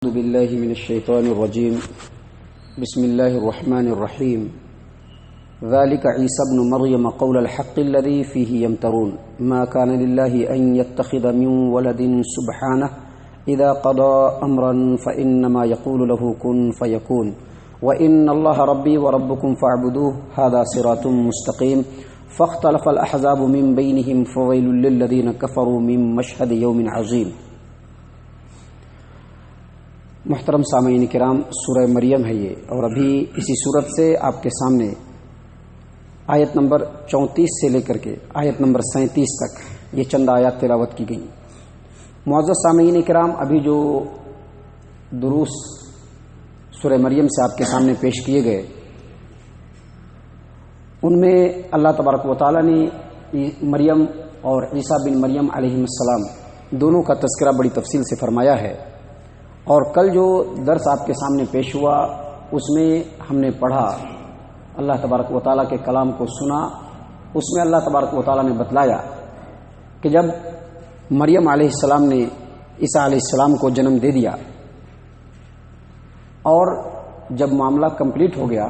أعوذ بالله من الشيطان الرجيم بسم الله الرحمن الرحيم ذلك عيسى ابن مريم قول الحق الذي فيه يمترون ما كان لله أن يتخذ من ولد سبحانه إذا قضى أمرا فإنما يقول له كن فيكون وإن الله ربي وربكم فاعبدوه هذا صراط مستقيم فاختلف الأحزاب من بينهم فويل للذين كفروا من مشهد يوم عظيم۔ محترم سامعین کرام، سورہ مریم ہے یہ، اور ابھی اسی صورت سے آپ کے سامنے آیت نمبر 34 سے لے کر کے آیت نمبر 37 تک یہ چند آیات تلاوت کی گئیں۔ معزز سامعین کرام، ابھی جو دروس سورہ مریم سے آپ کے سامنے پیش کیے گئے، ان میں اللہ تبارک و تعالیٰ نے مریم اور عیسیٰ بن مریم علیہ السلام دونوں کا تذکرہ بڑی تفصیل سے فرمایا ہے، اور کل جو درس آپ کے سامنے پیش ہوا اس میں ہم نے پڑھا، اللہ تبارک و تعالیٰ کے کلام کو سنا، اس میں اللہ تبارک و تعالیٰ نے بتلایا کہ جب مریم علیہ السلام نے عیسیٰ علیہ السلام کو جنم دے دیا اور جب معاملہ کمپلیٹ ہو گیا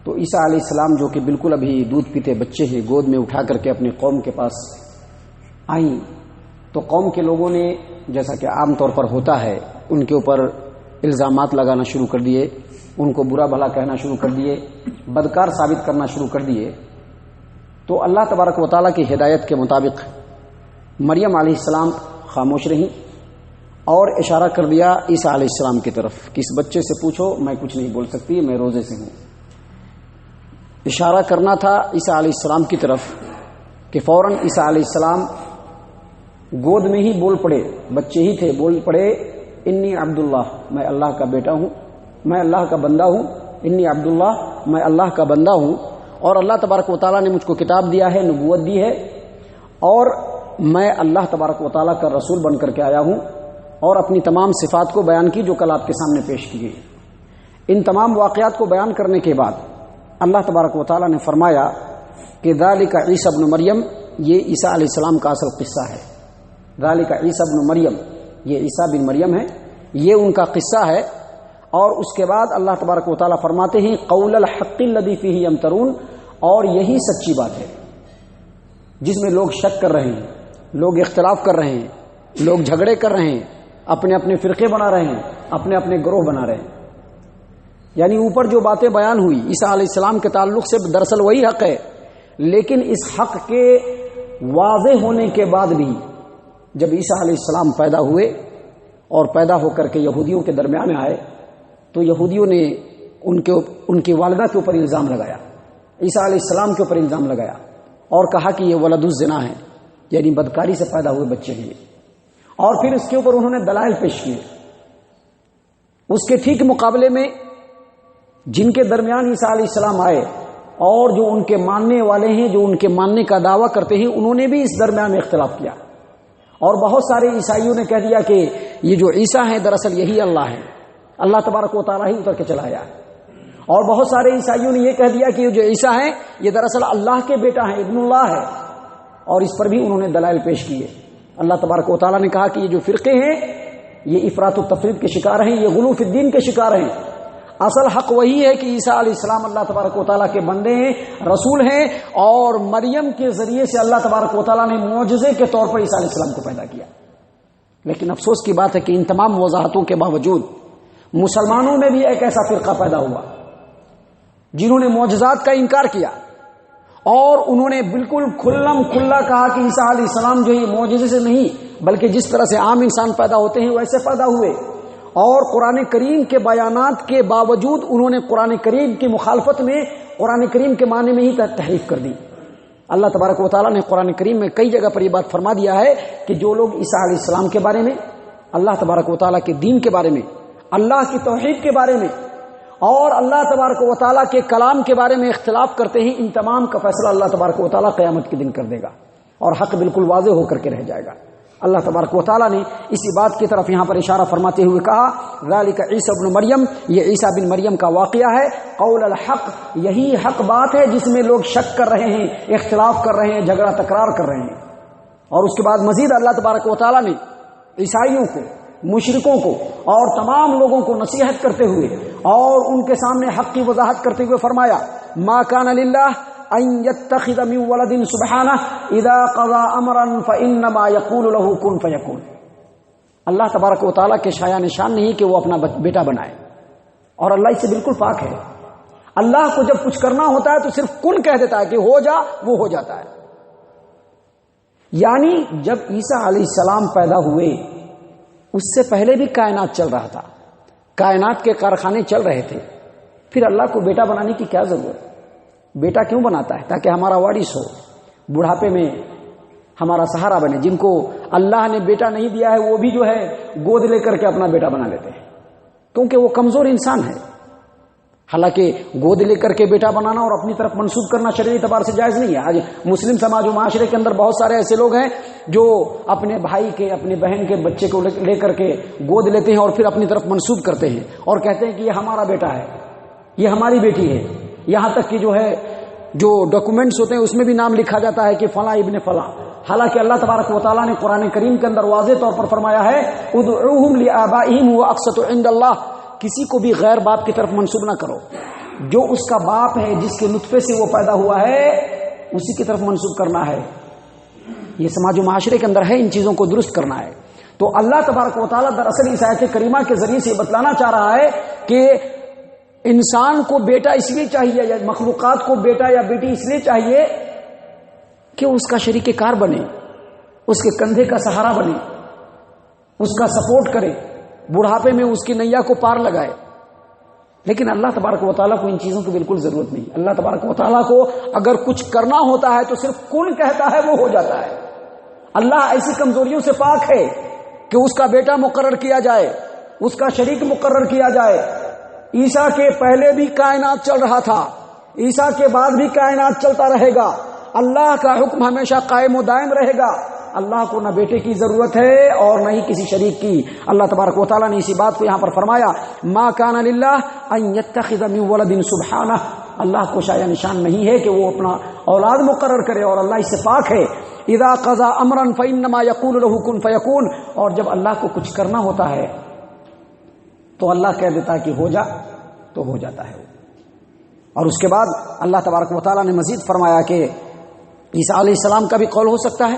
تو عیسیٰ علیہ السلام جو کہ بالکل ابھی دودھ پیتے بچے ہیں، گود میں اٹھا کر کے اپنے قوم کے پاس آئیں تو قوم کے لوگوں نے، جیسا کہ عام طور پر ہوتا ہے، ان کے اوپر الزامات لگانا شروع کر دیے، ان کو برا بھلا کہنا شروع کر دیے، بدکار ثابت کرنا شروع کر دیے۔ تو اللہ تبارک و تعالیٰ کی ہدایت کے مطابق مریم علیہ السلام خاموش رہیں اور اشارہ کر دیا عیسیٰ علیہ السلام کی طرف کہ اس بچے سے پوچھو، میں کچھ نہیں بول سکتی، میں روزے سے ہوں۔ اشارہ کرنا تھا عیسیٰ علیہ السلام کی طرف کہ فوراً عیسیٰ علیہ السلام گود میں ہی بول پڑے، بچے ہی تھے، بول پڑے، انی عبداللہ، میں اللہ کا بیٹا ہوں، میں اللہ کا بندہ ہوں، انی عبداللہ، میں اللہ کا بندہ ہوں، اور اللہ تبارک و تعالیٰ نے مجھ کو کتاب دیا ہے، نبوت دی ہے، اور میں اللہ تبارک و تعالیٰ کا رسول بن کر کے آیا ہوں، اور اپنی تمام صفات کو بیان کی جو کل آپ کے سامنے پیش کی گئی۔ ان تمام واقعات کو بیان کرنے کے بعد اللہ تبارک و تعالیٰ نے فرمایا کہ ذالک عیسیٰ ابن مریم، یہ عیسیٰ علیہ السلام کا اصل قصہ ہے۔ ذالک عیسیٰ ابن مریم، یہ عیسیٰ بن مریم ہے، یہ ان کا قصہ ہے۔ اور اس کے بعد اللہ تبارک و تعالیٰ فرماتے ہیں قول الحق الذی فیہ یمترون، اور یہی سچی بات ہے جس میں لوگ شک کر رہے ہیں، لوگ اختلاف کر رہے ہیں، لوگ جھگڑے کر رہے ہیں، اپنے اپنے فرقے بنا رہے ہیں، اپنے اپنے گروہ بنا رہے ہیں۔ یعنی اوپر جو باتیں بیان ہوئی عیسیٰ علیہ السلام کے تعلق سے دراصل وہی حق ہے، لیکن اس حق کے واضح ہونے کے بعد بھی جب عیسیٰ علیہ السلام پیدا ہوئے اور پیدا ہو کر کے یہودیوں کے درمیان آئے تو یہودیوں نے ان کی والدہ کے اوپر الزام لگایا، عیسیٰ علیہ السلام کے اوپر الزام لگایا اور کہا کہ یہ ولد الزنا ہے، یعنی بدکاری سے پیدا ہوئے بچے ہیں۔ اور پھر اس کے اوپر انہوں نے دلائل پیش کیے۔ اس کے ٹھیک مقابلے میں جن کے درمیان عیسیٰ علیہ السلام آئے اور جو ان کے ماننے والے ہیں، جو ان کے ماننے کا دعویٰ کرتے ہیں، انہوں نے بھی اس درمیان اختلاف کیا، اور بہت سارے عیسائیوں نے کہہ دیا کہ یہ جو عیسیٰ ہیں دراصل یہی اللہ ہے، اللہ تبارک و تعالیٰ ہی اتر کے چلا آیا۔ اور بہت سارے عیسائیوں نے یہ کہہ دیا کہ یہ جو عیسیٰ ہیں یہ دراصل اللہ کے بیٹا ہے، ابن اللہ ہے، اور اس پر بھی انہوں نے دلائل پیش کیے۔ اللہ تبارک و تعالیٰ نے کہا کہ یہ جو فرقے ہیں یہ افراط و تفرید کے شکار ہیں، یہ غلو فی الدین کے شکار ہیں۔ اصل حق وہی ہے کہ عیسیٰ علیہ السلام اللہ تبارک و تعالیٰ کے بندے ہیں، رسول ہیں، اور مریم کے ذریعے سے اللہ تبارک و تعالیٰ نے معجزے کے طور پر عیسیٰ علیہ السلام کو پیدا کیا۔ لیکن افسوس کی بات ہے کہ ان تمام وضاحتوں کے باوجود مسلمانوں میں بھی ایک ایسا فرقہ پیدا ہوا جنہوں نے معجزات کا انکار کیا، اور انہوں نے بالکل کھلم کھلا کہا کہ عیسیٰ علیہ السلام جو ہے معجزے سے نہیں بلکہ جس طرح سے عام انسان پیدا ہوتے ہیں ویسے پیدا ہوئے، اور قرآن کریم کے بیانات کے باوجود انہوں نے قرآن کریم کی مخالفت میں قرآن کریم کے معنی میں ہی تحریف کر دی۔ اللہ تبارک و تعالیٰ نے قرآن کریم میں کئی جگہ پر یہ بات فرما دیا ہے کہ جو لوگ عیسیٰ علیہ السلام کے بارے میں، اللہ تبارک و تعالیٰ کے دین کے بارے میں، اللہ کی توحید کے بارے میں اور اللہ تبارک و تعالیٰ کے کلام کے بارے میں اختلاف کرتے ہیں، ان تمام کا فیصلہ اللہ تبارک و تعالیٰ قیامت کے دن کر دے گا، اور حق بالکل واضح ہو کر کے رہ جائے گا۔ اللہ تبارک و تعالیٰ نے اسی بات کی طرف یہاں پر اشارہ فرماتے ہوئے کہا ذالک عیسیٰ ابن مریم، یہ عیسیٰ بن مریم کا واقعہ ہے، قول الحق، یہی حق بات ہے جس میں لوگ شک کر رہے ہیں، اختلاف کر رہے ہیں، جھگڑا تکرار کر رہے ہیں۔ اور اس کے بعد مزید اللہ تبارک و تعالیٰ نے عیسائیوں کو مشرکوں کو اور تمام لوگوں کو نصیحت کرتے ہوئے اور ان کے سامنے حق کی وضاحت کرتے ہوئے فرمایا ما کان للہ ان یتخذ من ولد سبحانہ اذا قضى امرا فانما یقول له کن فیکون. اللہ تبارک و تعالیٰ کے شایان نشان نہیں کہ وہ اپنا بیٹا بنائے، اور اللہ اس سے بالکل پاک ہے. اللہ کو جب کچھ کرنا ہوتا ہے تو صرف کن کہہ دیتا ہے کہ ہو جا، وہ ہو جاتا ہے. یعنی جب عیسیٰ علیہ السلام پیدا ہوئے اس سے پہلے بھی کائنات چل رہا تھا، کائنات کے کارخانے چل رہے تھے. پھر اللہ کو بیٹا بنانے کی کیا ضرورت؟ بیٹا کیوں بناتا ہے؟ تاکہ ہمارا وارث ہو، بڑھاپے میں ہمارا سہارا بنے. جن کو اللہ نے بیٹا نہیں دیا ہے وہ بھی جو ہے گود لے کر کے اپنا بیٹا بنا لیتے ہیں، کیونکہ وہ کمزور انسان ہے. حالانکہ گود لے کر کے بیٹا بنانا اور اپنی طرف منسوب کرنا شرعی اعتبار سے جائز نہیں ہے. آج مسلم سماج و معاشرے کے اندر بہت سارے ایسے لوگ ہیں جو اپنے بھائی کے، اپنی بہن کے بچے کو لے کر کے گود لیتے ہیں اور پھر اپنی طرف منسوب کرتے ہیں اور کہتے ہیں کہ یہ ہمارا بیٹا ہے، یہ ہماری بیٹی ہے. یہاں تک کہ جو ہے جو ڈاکومنٹس ہوتے ہیں اس میں بھی نام لکھا جاتا ہے کہ فلاں ابن فلاں. حالانکہ اللہ تبارک و تعالیٰ نے قرآن کریم کے اندر واضح طور پر فرمایا ہے ادعوہم لآبائہم هو اقسط عند اللہ. کسی کو بھی غیر باپ کی طرف منسوب نہ کرو، جو اس کا باپ ہے، جس کے نطفے سے وہ پیدا ہوا ہے اسی کی طرف منسوب کرنا ہے. یہ سماج و معاشرے کے اندر ہے، ان چیزوں کو درست کرنا ہے. تو اللہ تبارک و تعالیٰ دراصل اس آیت کریمہ کے ذریعے سے بتلانا چاہ رہا ہے کہ انسان کو بیٹا اس لیے چاہیے، یا مخلوقات کو بیٹا یا بیٹی اس لیے چاہیے کہ اس کا شریک کار بنے، اس کے کندھے کا سہارا بنے، اس کا سپورٹ کرے، بڑھاپے میں اس کی نیا کو پار لگائے. لیکن اللہ تبارک و تعالیٰ کو ان چیزوں کی بالکل ضرورت نہیں. اللہ تبارک و تعالیٰ کو اگر کچھ کرنا ہوتا ہے تو صرف کن کہتا ہے، وہ ہو جاتا ہے. اللہ ایسی کمزوریوں سے پاک ہے کہ اس کا بیٹا مقرر کیا جائے، اس کا شریک مقرر کیا جائے. عیسیٰ کے پہلے بھی کائنات چل رہا تھا، عیسیٰ کے بعد بھی کائنات چلتا رہے گا. اللہ کا حکم ہمیشہ قائم و دائم رہے گا. اللہ کو نہ بیٹے کی ضرورت ہے اور نہ ہی کسی شریک کی. اللہ تبارک و تعالیٰ نے اسی بات کو یہاں پر فرمایا ما کان للہ ان یتخذ من ولد سبحانہ. اللہ کو شایع نشان نہیں ہے کہ وہ اپنا اولاد مقرر کرے، اور اللہ اس سے پاک ہے. اذا قضى امرا فانما يقول له كن فيكون. اور جب اللہ کو کچھ کرنا ہوتا ہے تو اللہ کہہ دیتا ہے کہ ہو جا تو ہو جاتا ہے. اور اس کے بعد اللہ تبارک و تعالیٰ نے مزید فرمایا کہ عیسیٰ علیہ السلام کا بھی قول ہو سکتا ہے،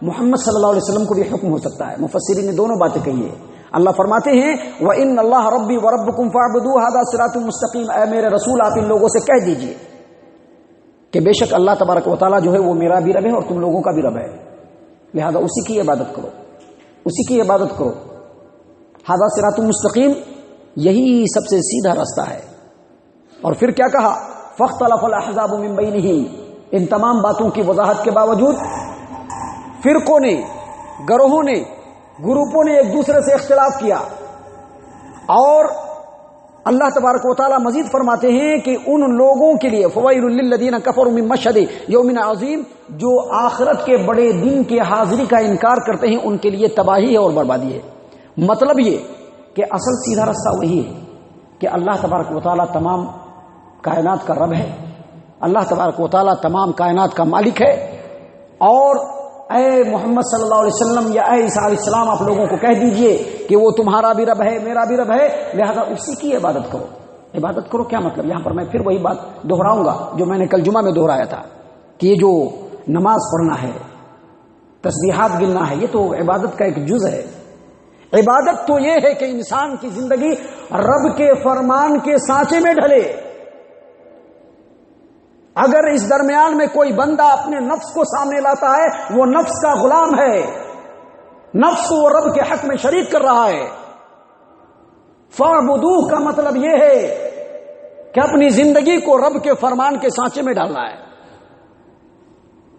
محمد صلی اللہ علیہ وسلم کو بھی حکم ہو سکتا ہے. مفسرین نے دونوں باتیں کہی ہے. اللہ فرماتے ہیں وَإِنَّ اللَّهَ رَبِّي وَرَبُّكُمْ فَاعْبُدُوهُ هَذَا صِرَاطٌ مُسْتَقِيمٌ. اے میرے رسول آپ ان لوگوں سے کہہ دیجئے کہ بے شک اللہ تبارک و تعالیٰ جو ہے وہ میرا بھی رب ہے اور تم لوگوں کا بھی رب ہے، لہذا اسی کی عبادت کرو، اسی کی عبادت کرو. هَذَا صِرَاطٌ مُسْتَقِيم، یہی سب سے سیدھا راستہ ہے. اور پھر کیا کہا فَاخْتَلَفَ الْأَحْزَابُ مِنْ بَيْنِهِمْ. ان تمام باتوں کی وضاحت کے باوجود فرقوں نے، گروہوں نے، گروپوں نے ایک دوسرے سے اختلاف کیا. اور اللہ تبارک و تعالیٰ مزید فرماتے ہیں کہ ان لوگوں کے لیے فویل للذین کفروا من مشہد یوم عظیم، جو آخرت کے بڑے دن کے حاضری کا انکار کرتے ہیں، ان کے لیے تباہی ہے اور بربادی ہے. مطلب یہ کہ اصل سیدھا راستہ وہی ہے کہ اللہ تبارک و تعالیٰ تمام کائنات کا رب ہے، اللہ تبارک و تعالیٰ تمام کائنات کا مالک ہے. اور اے محمد صلی اللہ علیہ وسلم یا اے عیسیٰ علیہ السلام آپ لوگوں کو کہہ دیجئے کہ وہ تمہارا بھی رب ہے، میرا بھی رب ہے، لہذا اسی کی عبادت کرو. عبادت کرو کیا مطلب؟ یہاں پر میں پھر وہی بات دہراؤں گا جو میں نے کل جمعہ میں دہرایا تھا کہ یہ جو نماز پڑھنا ہے، تسبیحات گننا ہے، یہ تو عبادت کا ایک جز ہے. عبادت تو یہ ہے کہ انسان کی زندگی رب کے فرمان کے سانچے میں ڈھلے. اگر اس درمیان میں کوئی بندہ اپنے نفس کو سامنے لاتا ہے، وہ نفس کا غلام ہے، نفس کو وہ رب کے حق میں شریک کر رہا ہے. فاعبدوہ کا مطلب یہ ہے کہ اپنی زندگی کو رب کے فرمان کے سانچے میں ڈالنا ہے.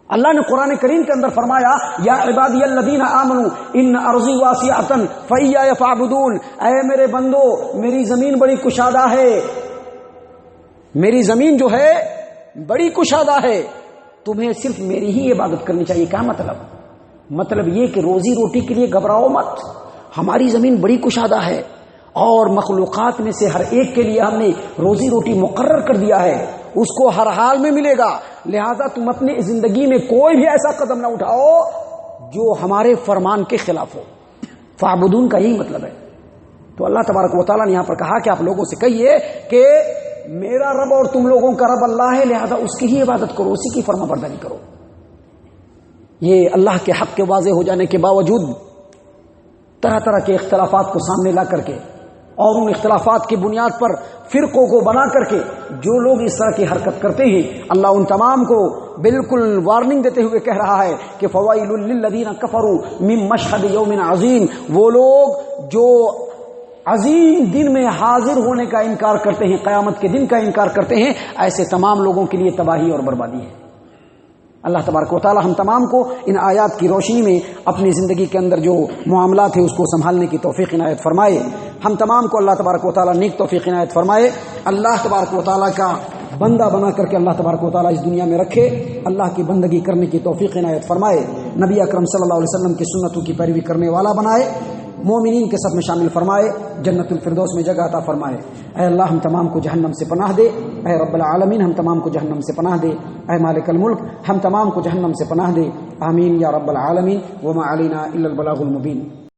اللہ نے قرآن کریم کے اندر فرمایا یا عبادی الذین آمنوا ان ارضی واسعۃ فایای فاعبدون. اے میرے بندو، میری زمین بڑی کشادہ ہے، میری زمین جو ہے بڑی کشادہ ہے، تمہیں صرف میری ہی عبادت کرنی چاہیے. کیا مطلب؟ مطلب یہ کہ روزی روٹی کے لیے گھبراؤ مت. ہماری زمین بڑی کشادہ ہے اور مخلوقات میں سے ہر ایک کے لیے ہم نے روزی روٹی مقرر کر دیا ہے، اس کو ہر حال میں ملے گا. لہذا تم اپنی زندگی میں کوئی بھی ایسا قدم نہ اٹھاؤ جو ہمارے فرمان کے خلاف ہو. فاعبدون کا یہی مطلب ہے۔ تو اللہ تبارک و تعالیٰ نے یہاں پر کہا کہ آپ لوگوں سے کہیے کہ میرا رب اور تم لوگوں کا رب اللہ ہے، لہذا اس کی ہی عبادت کرو، اسی کی فرما برداری کرو۔ یہ اللہ کے حق کے واضح ہو جانے کے باوجود طرح طرح کے اختلافات کو سامنے لا کر کے اور ان اختلافات کی بنیاد پر فرقوں کو بنا کر کے جو لوگ اس طرح کی حرکت کرتے ہیں، اللہ ان تمام کو بالکل وارننگ دیتے ہوئے کہہ رہا ہے کہ فوائل للذین کفروا من مشہد یوم عظیم، وہ لوگ جو عظیم دن میں حاضر ہونے کا انکار کرتے ہیں، قیامت کے دن کا انکار کرتے ہیں، ایسے تمام لوگوں کے لیے تباہی اور بربادی ہے۔ اللہ تبارک و تعالی ہم تمام کو ان آیات کی روشنی میں اپنی زندگی کے اندر جو معاملات ہیں اس کو سنبھالنے کی توفیق عنایت فرمائے۔ ہم تمام کو اللہ تبارک و تعالی نیک توفیق عنایت فرمائے۔ اللہ تبارک و تعالی کا بندہ بنا کر کے اللہ تبارک و تعالی اس دنیا میں رکھے، اللہ کی بندگی کرنے کی توفیق عنایت فرمائے، نبی اکرم صلی اللہ علیہ وسلم کی سنتوں کی پیروی کرنے والا بنائے، مومنین کے سب میں شامل فرمائے، جنت الفردوس میں جگہ عطا فرمائے۔ اے اللہ ہم تمام کو جہنم سے پناہ دے، اے رب العالمین ہم تمام کو جہنم سے پناہ دے، اے مالک الملک ہم تمام کو جہنم سے پناہ دے، آمین یا رب العالمین۔ وما علینا الا البلاغ المبین۔